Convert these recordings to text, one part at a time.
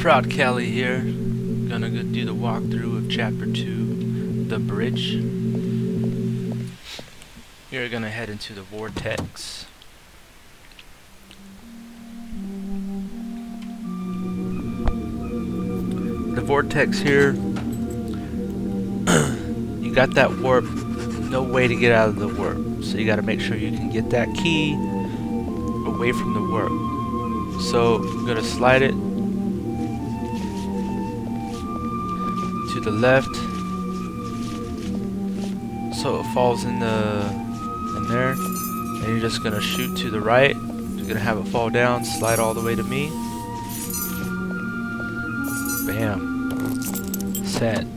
Trout Kelly here. Gonna go do the walkthrough of Chapter 2, The Bridge. You're gonna head into the Vortex. The Vortex here, you got that warp, no way to get out of the warp. So you gotta make sure you can get that key away from the warp. So I'm gonna slide it to the left so it falls in there, and you're just gonna shoot to the right. You're gonna have it fall down, slide all the way to me. Bam. Set.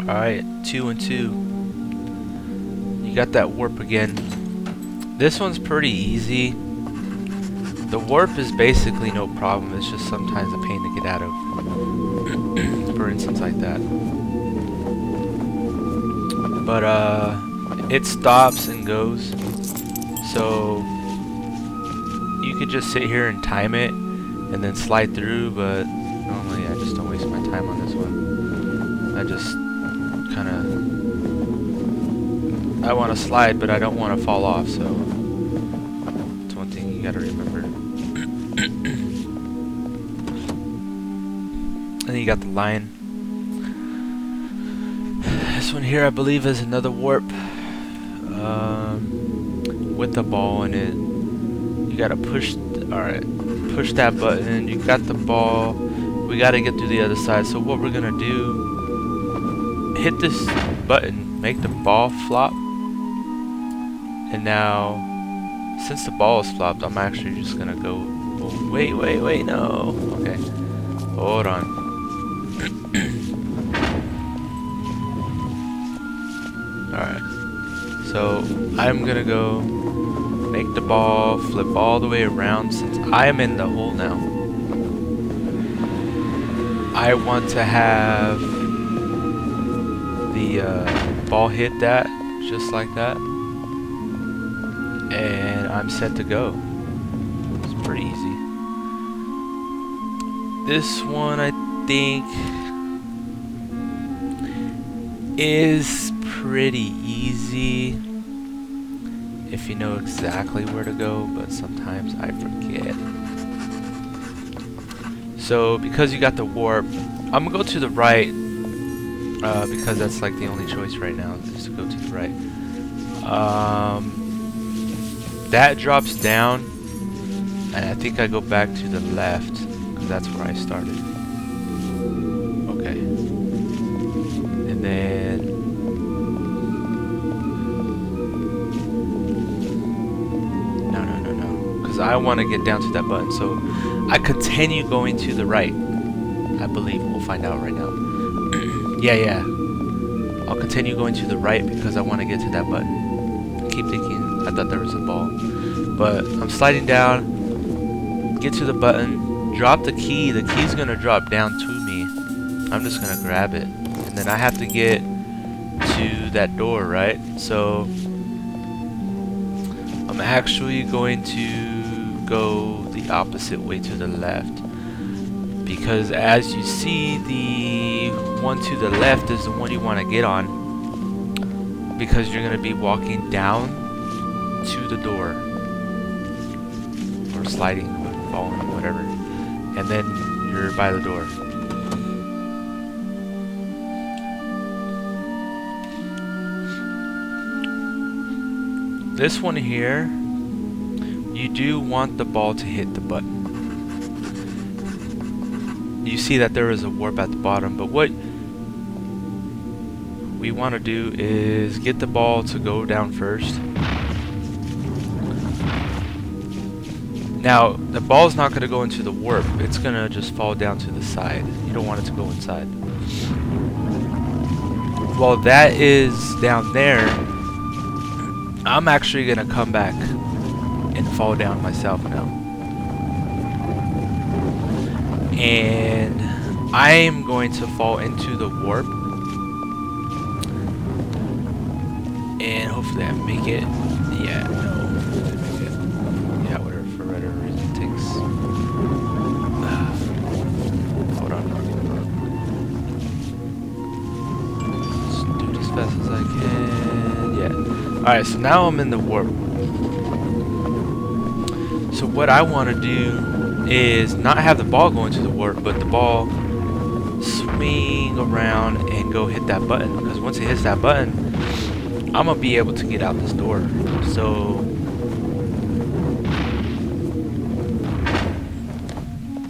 Alright, 2 and 2. You got that warp again. This one's pretty easy. The warp is basically no problem, it's just sometimes a pain to get out of. For instance, like that. But it stops and goes. So you could just sit here and time it and then slide through, but normally I just don't waste my time on this one. I just I want to slide, but I don't want to fall off, so that's one thing you gotta remember. And then you got the line. This one here I believe is another warp with the ball in it. You gotta push, push that button. You got the ball. We gotta get through the other side. So what we're gonna do, hit this button, make the ball flop. And now, since the ball is flopped, I'm actually just gonna go, oh, wait, no. Okay, hold on. Alright, so I'm gonna go make the ball flip all the way around. Since I am in the hole now, I want to have the ball hit that, just like that, and I'm set to go. It's pretty easy. This one I think is pretty easy if you know exactly where to go, but sometimes I forget. So because you got the warp, I'm gonna go to the right because that's like the only choice right now, is to go to the right. That drops down, and I think I go back to the left because that's where I started. Okay, and then no, because I want to get down to that button, so I continue going to the right. I believe we'll find out right now. yeah. I'll continue going to the right because I want to get to that button. I keep thinking I thought there was a ball, but I'm sliding down, get to the button, drop the key. The key's gonna drop down to me. I'm just gonna grab it, and then I have to get to that door, right? So I'm actually going to go the opposite way to the left, because as you see, the one to the left is the one you want to get on, because you're going to be walking down to the door, or sliding, or falling, whatever, and then you're by the door. This one here, you do want the ball to hit the button. You see that there is a warp at the bottom, but what we want to do is get the ball to go down first. Now, the ball's not going to go into the warp, it's going to just fall down to the side. You don't want it to go inside. While that is down there, I'm actually going to come back and fall down myself now. And I'm going to fall into the warp. And hopefully I make it. Yeah, no. Yeah, whatever, for whatever reason it takes fast as I can. Yeah. Alright, so now I'm in the warp. So what I want to do is not have the ball go into the warp, but the ball swing around and go hit that button. Because once it hits that button, I'm going to be able to get out this door. So...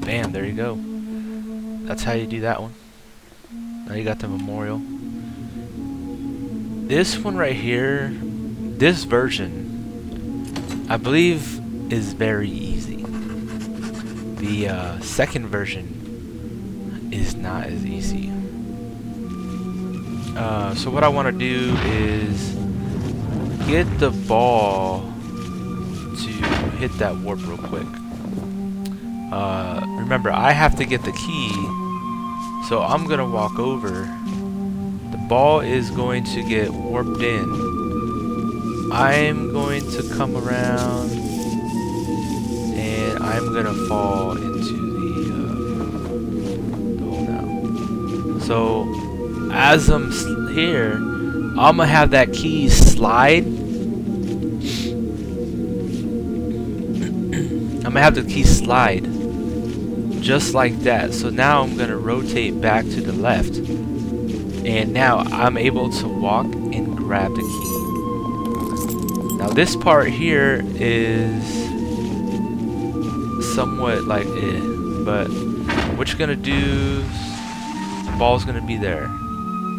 bam, there you go. That's how you do that one. Now you got the memorial. This one right here, this version, I believe is very easy. The second version is not as easy. So what I want to do is get the ball to hit that warp real quick. Remember, I have to get the key, so I'm gonna walk over. The ball is going to get warped in. I'm going to come around, and I'm gonna fall into the hole now. So as I'm here, I'm gonna have that key slide. I'm gonna have the key slide just like that. So now I'm gonna rotate back to the left, and now I'm able to walk and grab the key. Now this part here is somewhat like but what you're gonna do, the ball's gonna be there.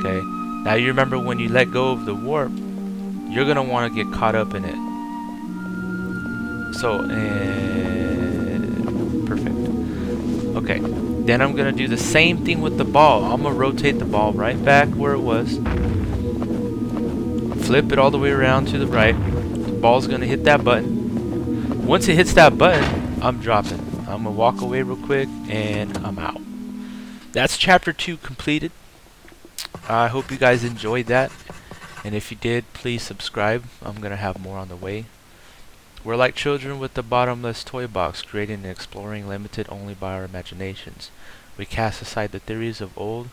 Okay, now you remember when you let go of the warp, you're gonna want to get caught up in it. So, perfect. Okay, then I'm gonna do the same thing with the ball. I'm gonna rotate the ball right back where it was, flip it all the way around to the right. The ball's gonna hit that button. Once it hits that button, I'm dropping. I'm gonna walk away real quick and I'm out. That's chapter 2 completed. I hope you guys enjoyed that, and if you did, please subscribe. I'm gonna have more on the way. We're like children with the bottomless toy box, creating and exploring limited only by our imaginations. We cast aside the theories of old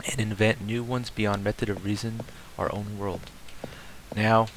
and invent new ones beyond method of reason, our own world. Now